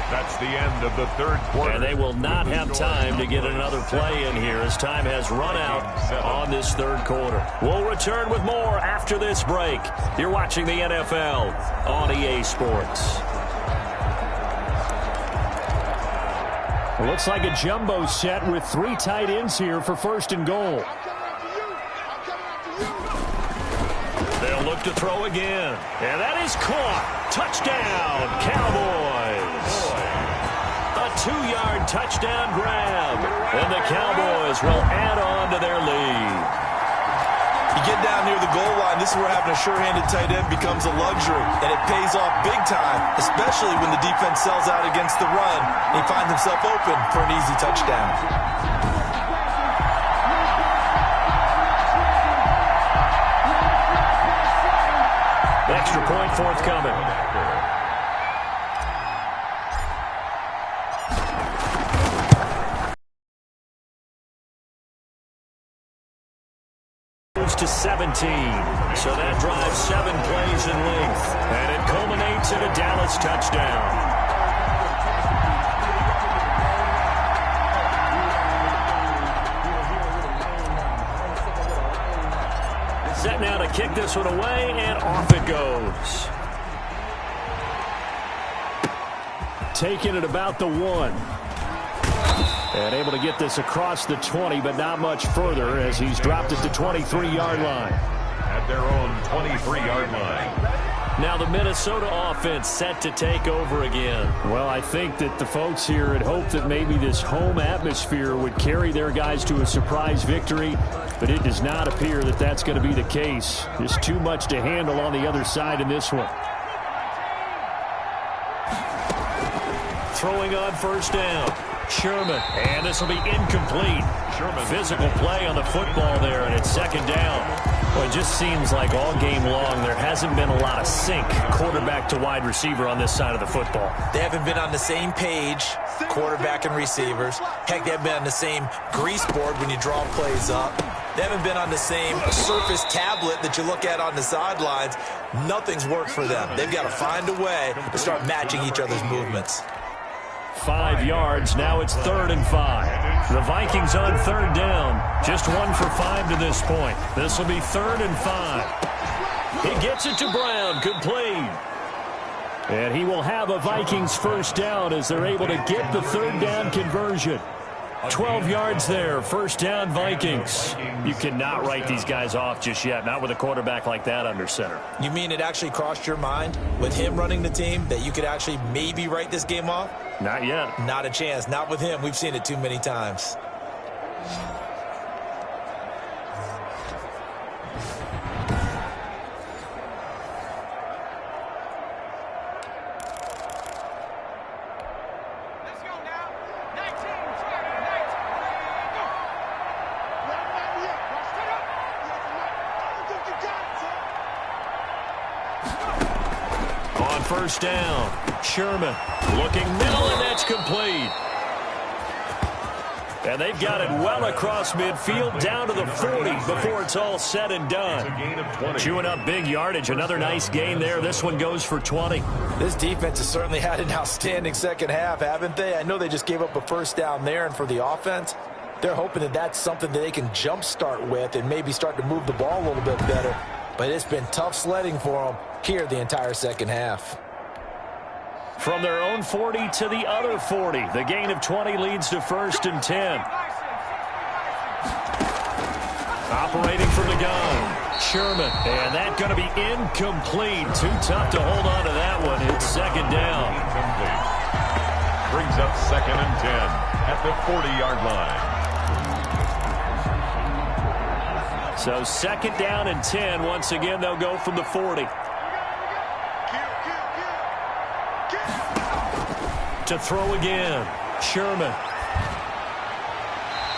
That's the end of the third quarter. And they will not have time to get another play in here as time has run out on this third quarter. We'll return with more after this break. You're watching the NFL on EA Sports. It looks like a jumbo set with 3 tight ends here for 1st and goal. They'll look to throw again. And that is caught. Touchdown, Cowboys. A 2-yard touchdown grab. And the Cowboys will add on to their lead. You get down near the goal line, this is where having a sure-handed tight end becomes a luxury, and it pays off big time, especially when the defense sells out against the run, and he finds himself open for an easy touchdown. Extra point forthcoming. To 17. So that drives 7 plays in length. And it culminates in a Dallas touchdown. Set now to kick this one away, and off it goes. Taking it about the 1. And able to get this across the 20, but not much further as he's dropped it to 23-yard line. At their own 23-yard line. Now the Minnesota offense set to take over again. Well, I think that the folks here had hoped that maybe this home atmosphere would carry their guys to a surprise victory, but it does not appear that that's going to be the case. Just too much to handle on the other side in this one. Throwing on 1st down. Sherman, and this will be incomplete. Sherman. Physical play on the football there, and it's 2nd down. Well, it just seems like all game long there hasn't been a lot of sync quarterback to wide receiver on this side of the football. They haven't been on the same page, quarterback and receivers. Heck, they haven't been on the same grease board when you draw plays up. They haven't been on the same Surface tablet that you look at on the sidelines. Nothing's worked for them. They've got to find a way to start matching each other's movements. 5 yards. Now it's 3rd and 5. The Vikings on 3rd down. Just 1 for 5 to this point. This will be 3rd and 5. He gets it to Brown. Complete. And he will have a Vikings first down as they're able to get the 3rd down conversion. 12 yards there. 1st down, Vikings. You cannot write these guys off just yet. Not with a quarterback like that under center. You mean it actually crossed your mind with him running the team that you could actually maybe write this game off? Not yet. Not a chance. Not with him. We've seen it too many times. first down. Sherman looking middle, and that's complete. And they've got it well across midfield down to the 40 before it's all said and done. Chewing up big yardage. Another nice gain there. This one goes for 20. This defense has certainly had an outstanding second half, haven't they? I know they just gave up a first down there, and for the offense, they're hoping that that's something that they can jumpstart with and maybe start to move the ball a little bit better. But it's been tough sledding for them here the entire second half. From their own 40 to the other 40. The gain of 20 leads to 1st and 10. Operating from the gun. Sherman. And that's going to be incomplete. Too tough to hold on to that one. It's second down. Incomplete. Brings up 2nd and 10 at the 40-yard line. So 2nd down and 10. Once again, they'll go from the 40. To throw again. Sherman.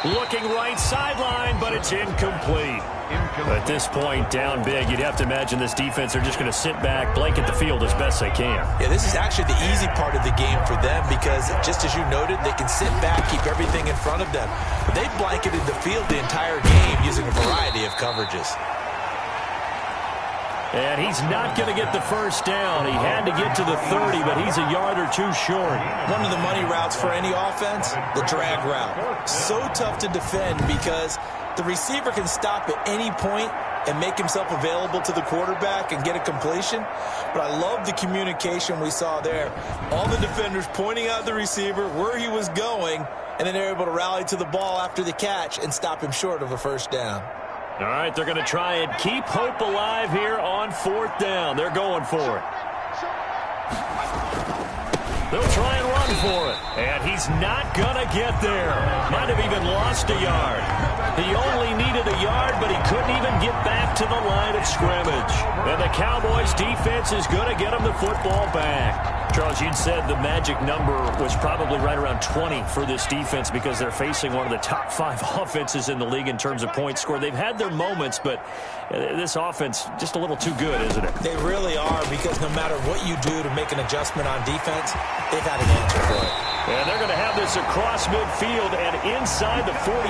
Looking right sideline, but it's incomplete. At this point, down big, you'd have to imagine this defense are just going to sit back, blanket the field as best they can. Yeah, this is actually the easy part of the game for them because, just as you noted, they can sit back, keep everything in front of them. They've blanketed the field the entire game using a variety of coverages. And he's not going to get the first down. He had to get to the 30, but he's a yard or two short. One of the money routes for any offense, the drag route. So tough to defend because the receiver can stop at any point and make himself available to the quarterback and get a completion. But I love the communication we saw there. All the defenders pointing out the receiver, where he was going, and then they're able to rally to the ball after the catch and stop him short of a first down. All right, they're going to try and keep hope alive here on 4th down. They're going for it. They'll try and run for it. And he's not going to get there. Might have even lost a yard. He only needed a yard, but he couldn't even get back to the line of scrimmage. And the Cowboys defense is going to get him the football back. Charles, you'd said the magic number was probably right around 20 for this defense because they're facing one of the top 5 offenses in the league in terms of points scored. They've had their moments, but this offense just a little too good, isn't it? They really are because no matter what you do to make an adjustment on defense, they've had an answer for it. And they're going to have this across midfield and inside the 45.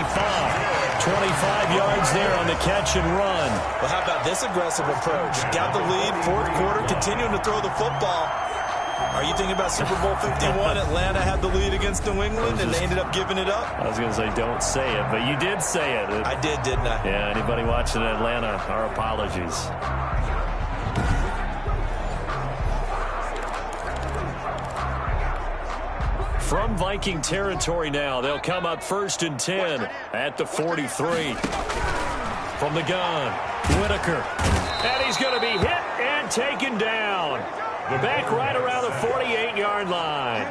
25 yards there on the catch and run. Well, how about this aggressive approach? Got the lead, 4th quarter, continuing to throw the football. Are you thinking about Super Bowl 51? Atlanta had the lead against New England, and they ended up giving it up? I was going to say, don't say it, but you did say it. I did, didn't I? Yeah, anybody watching Atlanta, our apologies. From Viking territory now, they'll come up 1st and 10 at the 43. From the gun, Whitaker. And he's going to be hit and taken down. Back right around the 48-yard line.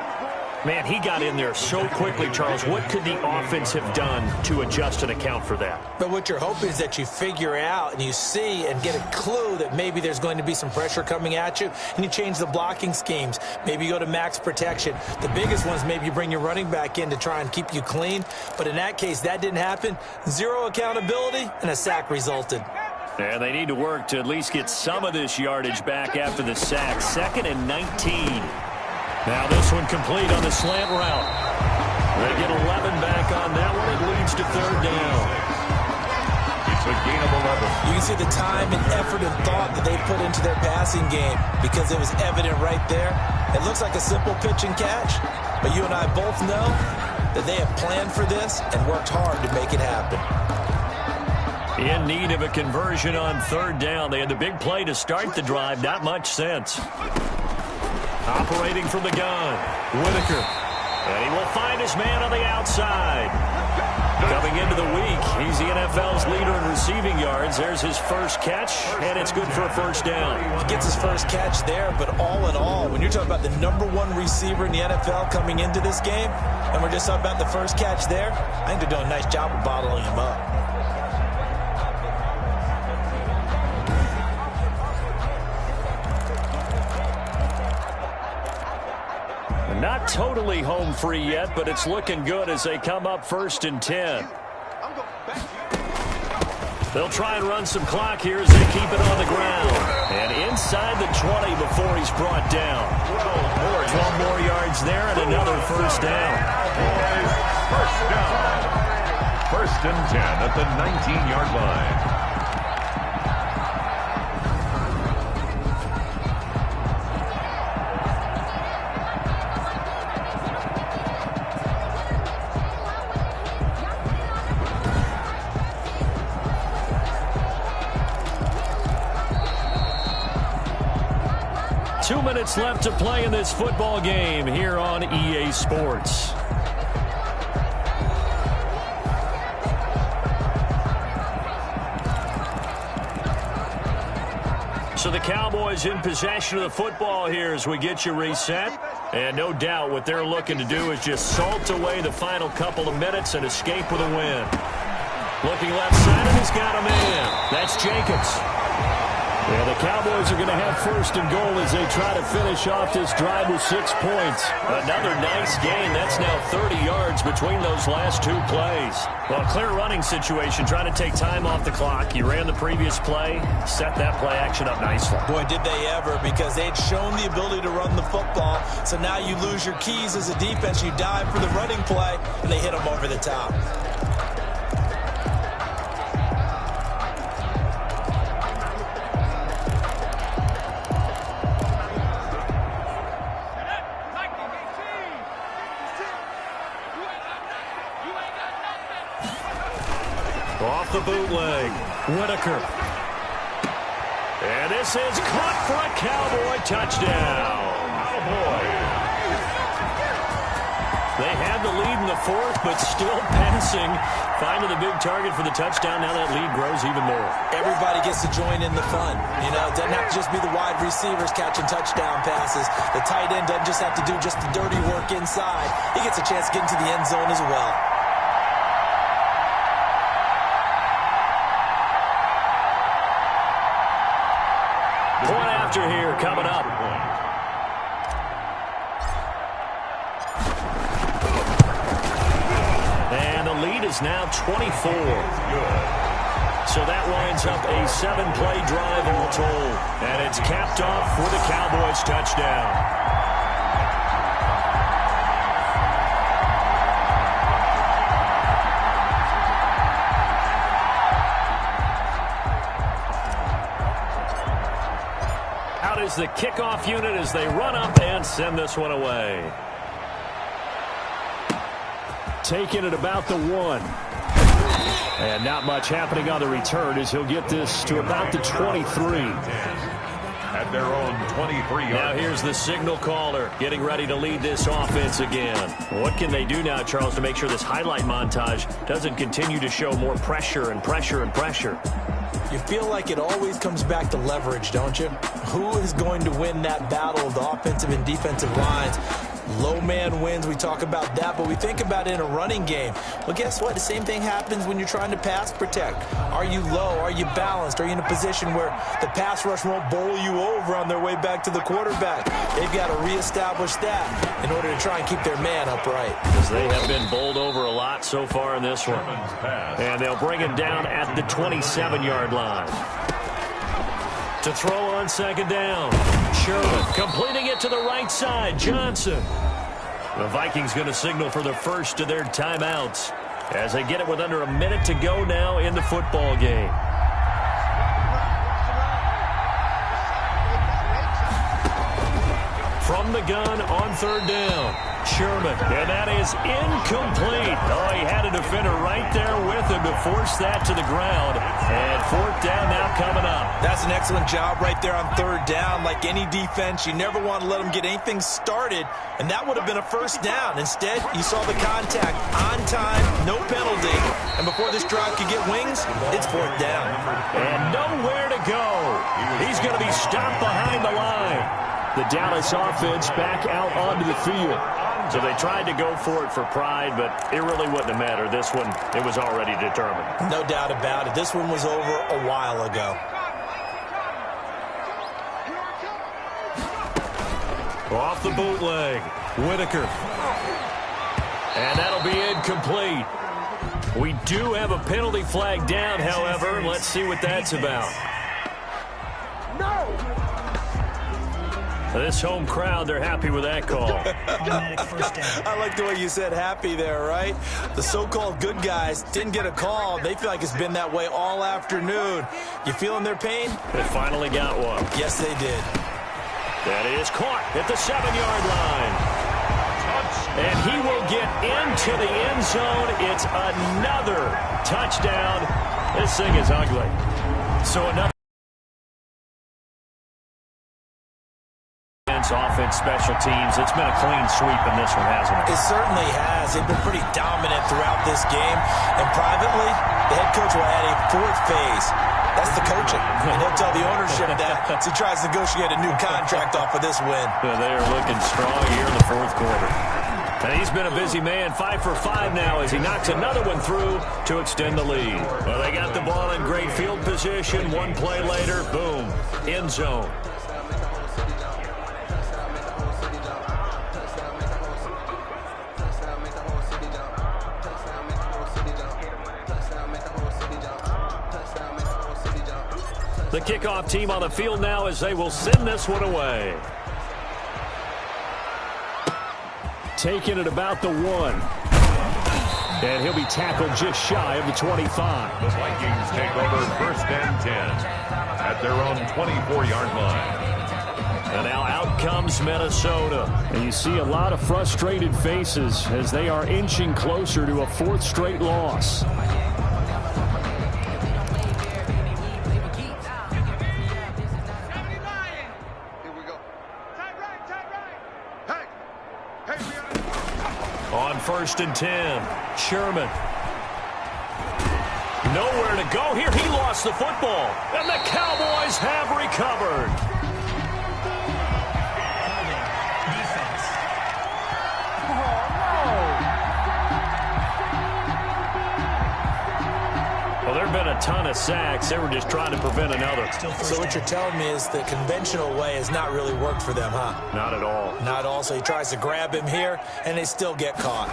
Man, he got in there so quickly, Charles. What could the offense have done to adjust and account for that? But what you're hoping is that you figure out and you see and get a clue that maybe there's going to be some pressure coming at you, and you change the blocking schemes. Maybe you go to max protection. The biggest ones, maybe you bring your running back in to try and keep you clean. But in that case, that didn't happen. 0 accountability, and a sack resulted. And they need to work to at least get some of this yardage back after the sack. 2nd and 19. Now this one complete on the slant route. They get 11 back on that one. It leads to 3rd down. It's a gain of 11. You can see the time and effort and thought that they put into their passing game because it was evident right there. It looks like a simple pitch and catch, but you and I both know that they have planned for this and worked hard to make it happen. In need of a conversion on 3rd down. They had the big play to start the drive. Not much sense. Operating from the gun, Whitaker. And he will find his man on the outside. Coming into the week, he's the NFL's leader in receiving yards. There's his first catch, and it's good for a 1st down. He gets his first catch there, but all in all, when you're talking about the #1 receiver in the NFL coming into this game, and we're just talking about the first catch there, I think they're doing a nice job of bottling him up. Not totally home free yet, but it's looking good as they come up 1st and 10. They'll try and run some clock here as they keep it on the ground. And inside the 20 before he's brought down. 12 more yards there and another first down. First down. First and 10 at the 19-yard line. 2 minutes left to play in this football game here on EA Sports. So the Cowboys in possession of the football here as we get you reset. And no doubt what they're looking to do is just salt away the final couple of minutes and escape with a win. Looking left side, and he's got a man. That's Jacobs. Yeah, the Cowboys are going to have first and goal as they try to finish off this drive with 6 points. Another nice gain. That's now 30 yards between those last two plays. Well, clear running situation, trying to take time off the clock. You ran the previous play, set that play action up nicely. Boy, did they ever, because they'd shown the ability to run the football. So now you lose your keys as a defense. You dive for the running play, and they hit them over the top. Off the bootleg, Whitaker. And this is caught for a Cowboy touchdown. They had the lead in the fourth, but still passing. Finding the big target for the touchdown. Now that lead grows even more. Everybody gets to join in the fun. You know, it doesn't have to just be the wide receivers catching touchdown passes. The tight end doesn't just have to do just the dirty work inside. He gets a chance to get into the end zone as well. Point after here coming up. And the lead is now 24. So that winds up a 7-play drive all told. And it's capped off with a Cowboys touchdown. Is the kickoff unit as they run up and send this one away. Taking it about the 1. And not much happening on the return as he'll get this to about the 23. At their own 23. Now here's the signal caller getting ready to lead this offense again. What can they do now, Charles, to make sure this highlight montage doesn't continue to show more pressure and pressure and pressure? You feel like it always comes back to leverage, don't you? Who is going to win that battle of the offensive and defensive lines? Low man wins. We talk about that, but we think about it in a running game. Well, guess what? The same thing happens when you're trying to pass protect. Are you low? Are you balanced? Are you in a position where the pass rush won't bowl you over on their way back to the quarterback? They've got to reestablish that in order to try and keep their man upright. Because they have been bowled over a lot so far in this one. And they'll bring him down at the 27-yard line. To throw on second down. Sherman completing it to the right side. Johnson. The Vikings going to signal for the first of their timeouts as they get it with under a minute to go now in the football game. From the gun on third down. Sherman, and that is incomplete. Oh, he had a defender right there with him to force that to the ground. And fourth down now coming up. That's an excellent job right there on third down. Like any defense, you never want to let them get anything started, and that would have been a first down. Instead, you saw the contact on time, no penalty, and before this drive could get wings, it's fourth down. And nowhere to go. He's going to be stopped behind the line. The Dallas offense back out onto the field. So they tried to go for it for pride, but it really wouldn't have mattered. This one, it was already determined. No doubt about it. This one was over a while ago. Off the bootleg, Whitaker. And that'll be incomplete. We do have a penalty flag down, however. Let's see what that's about. This home crowd, they're happy with that call. I like the way you said happy there, right? The so-called good guys didn't get a call. They feel like it's been that way all afternoon. You feeling their pain? They finally got one. Yes, they did. That is caught at the 7-yard line. And he will get into the end zone. It's another touchdown. This thing is ugly. So another offense, special teams. It's been a clean sweep in this one, hasn't it? It certainly has. They've been pretty dominant throughout this game. And privately, the head coach will add a fourth phase. That's the coaching. And he'll tell the ownership that as he tries to negotiate a new contract off of this win. They are looking strong here in the fourth quarter. And he's been a busy man, 5 for 5 now as he knocks another one through to extend the lead. Well, they got the ball in great field position. One play later, boom, end zone. The kickoff team on the field now as they will send this one away. Taking it about the 1. And he'll be tackled just shy of the 25. The Vikings take over 1st and 10 at their own 24-yard line. And now out comes Minnesota. And you see a lot of frustrated faces as they are inching closer to a 4th straight loss. On 1st and 10, Sherman. Nowhere to go here. He lost the football. And the Cowboys have recovered. Defense. Well, there have been a ton of sacks. They were just trying to prevent another. So what you're telling me is the conventional way has not really worked for them, huh? Not at all. Not at all. So he tries to grab him here, and they still get caught.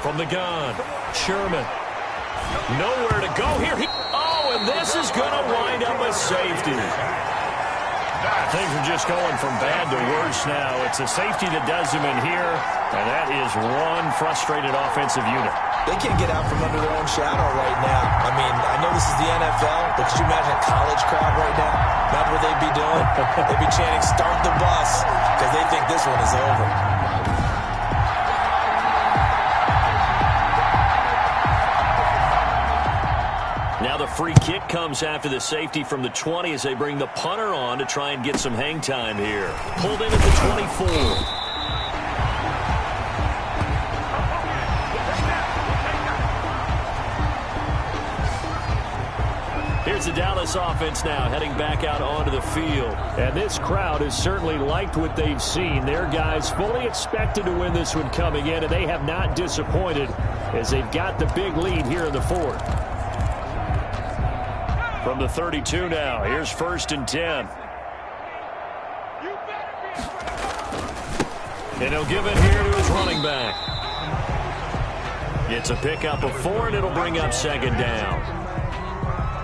From the gun, Sherman. Nowhere to go here. Oh, and this is going to wind up a safety. Things are just going from bad to worse now. It's a safety that does them in here, and that is one frustrated offensive unit. They can't get out from under their own shadow right now. I mean, I know this is the NFL, but could you imagine a college crowd right now? Imagine what they'd be doing. They'd be chanting, "Start the bus," because they think this one is over. Now the free kick comes after the safety from the 20 as they bring the punter on to try and get some hang time here. Pulled in at the 24. Here's the Dallas offense now heading back out onto the field. And this crowd has certainly liked what they've seen. Their guys fully expected to win this one coming in, and they have not disappointed as they've got the big lead here in the 4th. From the 32 now, here's 1st and 10. And he'll give it here to his running back. It's a pickup of 4, and it'll bring up 2nd down.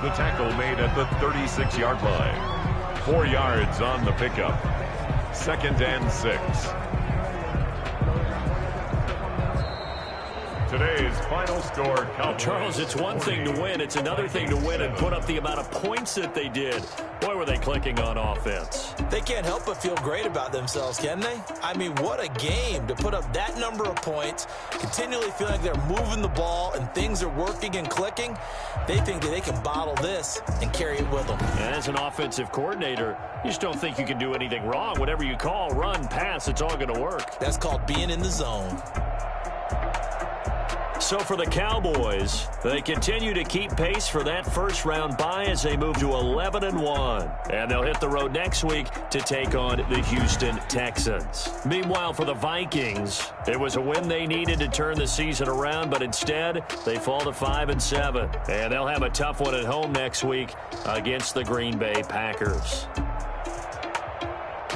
The tackle made at the 36-yard line. 4 yards on the pickup. 2nd and 6. Today's final score, Cowboys. Charles, it's one thing to win. It's another thing to win and put up the amount of points that they did. Boy, were they clicking on offense. They can't help but feel great about themselves, can they? I mean, what a game to put up that number of points, continually feel like they're moving the ball and things are working and clicking. They think that they can bottle this and carry it with them. And as an offensive coordinator, you just don't think you can do anything wrong. Whatever you call, run, pass, it's all going to work. That's called being in the zone. So for the Cowboys, they continue to keep pace for that first-round bye as they move to 11-1. And they'll hit the road next week to take on the Houston Texans. Meanwhile, for the Vikings, it was a win they needed to turn the season around, but instead, they fall to 5-7. And they'll have a tough one at home next week against the Green Bay Packers.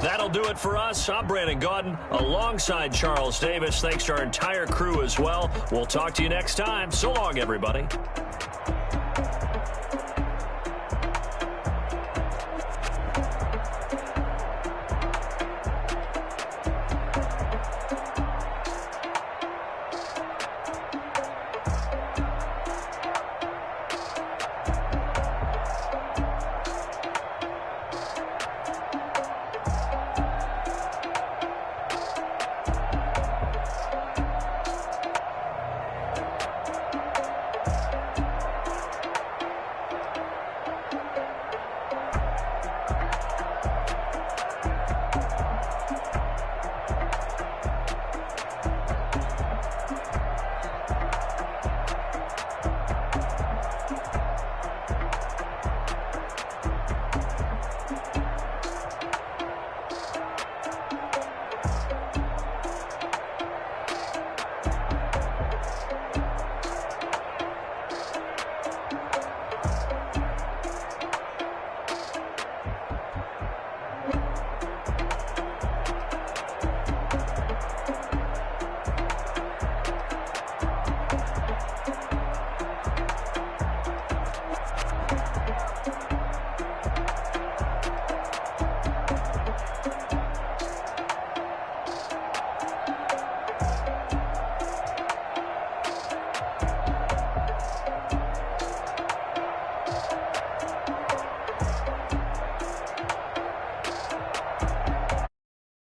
That'll do it for us. I'm Brandon Gaudin alongside Charles Davis. Thanks to our entire crew as well. We'll talk to you next time. So long, everybody.